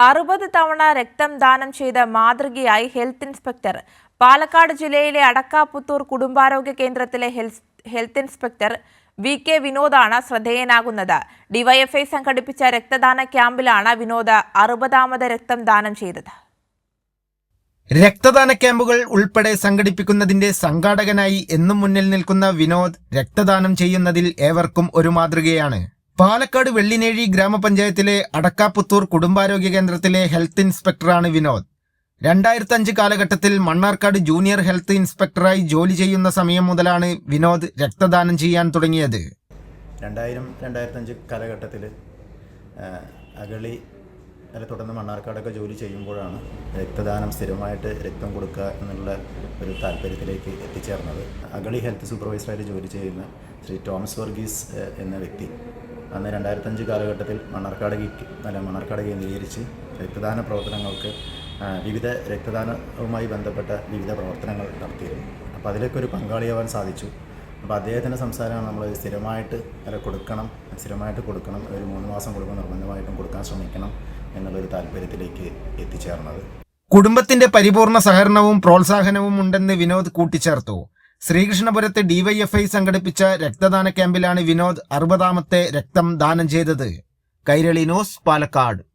60 തവണ രക്തം ദാനം ചെയ്ത മാതൃകയായി ഹെൽത്ത് ഇൻസ്പെക്ടർ. പാലക്കാട് ജില്ലയിലെ അടക്കാപുത്തൂർ കുടുംബാരോഗ്യ കേന്ദ്രത്തിലെ ഹെൽത്ത് ഇൻസ്പെക്ടർ വി.കെ. വിനോദാണ് ശ്രദ്ധേയനാകുന്നത്. ഡിവൈഎഫ്ഐ സംഘടിപ്പിച്ച രക്തദാന ക്യാമ്പിലാണ് വിനോദ് 60ാമത് രക്തം ദാനം ചെയ്തത്. രക്തദാന ക്യാമ്പുകൾ ഉൾപ്പെടെ സംഘടിപ്പിക്കുന്നതിന്റെ സംഘാടകനായി എന്നും മുന്നിൽ നിൽക്കുന്ന വിനോദ് രക്തദാനം ചെയ്യുന്നതിൽ ഏവർക്കും ഒരു മാതൃകയാണ്. പാലക്കാട് വെള്ളിനേഴി ഗ്രാമപഞ്ചായത്തിലെ അടക്കാപുത്തൂർ കുടുംബാരോഗ്യ കേന്ദ്രത്തിലെ ഹെൽത്ത് ഇൻസ്പെക്ടറാണ് വിനോദ്. 2005 കാലഘട്ടത്തിൽ മണ്ണാർക്കാട് ജൂനിയർ ഹെൽത്ത് ഇൻസ്പെക്ടറായി ജോലി ചെയ്യുന്ന സമയം മുതലാണ് വിനോദ് രക്തദാനം ചെയ്യാൻ തുടങ്ങിയത്. 2005 കാലഘട്ടത്തിൽ അഗളി തുടർന്ന് മണ്ണാർക്കാടൊക്കെ ജോലി ചെയ്യുമ്പോഴാണ് രക്തദാനം സ്ഥിരമായിട്ട് രക്തം കൊടുക്കുക എന്നുള്ള ഒരു താല്പര്യത്തിലേക്ക് എത്തിച്ചേർന്നത്. അഗളി ഹെൽത്ത് സൂപ്പർവൈസറായിട്ട് ജോലി ചെയ്യുന്ന ശ്രീ തോമസ് വർഗീസ് എന്ന വ്യക്തി അന്ന് 2005 കാലഘട്ടത്തിൽ മണ്ണാർക്കാട് കേന്ദ്രീകരിച്ച് രക്തദാന പ്രവർത്തനങ്ങൾക്ക് വിവിധ രക്തദാനവുമായി ബന്ധപ്പെട്ട വിവിധ പ്രവർത്തനങ്ങൾ നടത്തിയിരുന്നു. അപ്പോൾ അതിലേക്ക് ഒരു പങ്കാളിയാവാൻ സാധിച്ചു. അപ്പോൾ അദ്ദേഹത്തിൻ്റെ സംസാരമാണ് നമ്മൾ സ്ഥിരമായിട്ട് കൊടുക്കണം, ഒരു 3 മാസം കൊടുക്കണം, നിർബന്ധമായിട്ടും കൊടുക്കാൻ ശ്രമിക്കണം എന്നുള്ളൊരു താല്പര്യത്തിലേക്ക് എത്തിച്ചേർന്നത്. കുടുംബത്തിന്റെ പരിപൂർണ സഹകരണവും പ്രോത്സാഹനവും ഉണ്ടെന്ന് വിനോദ് കൂട്ടിച്ചേർത്തു. ശ്രീകൃഷ്ണപുരത്ത് ഡിവൈഎഫ്ഐ സംഘടിപ്പിച്ച രക്തദാന ക്യാമ്പിലാണ് വിനോദ് 60ാമത്തെ രക്തം ദാനം ചെയ്തത്. കൈരളി ന്യൂസ്, പാലക്കാട്.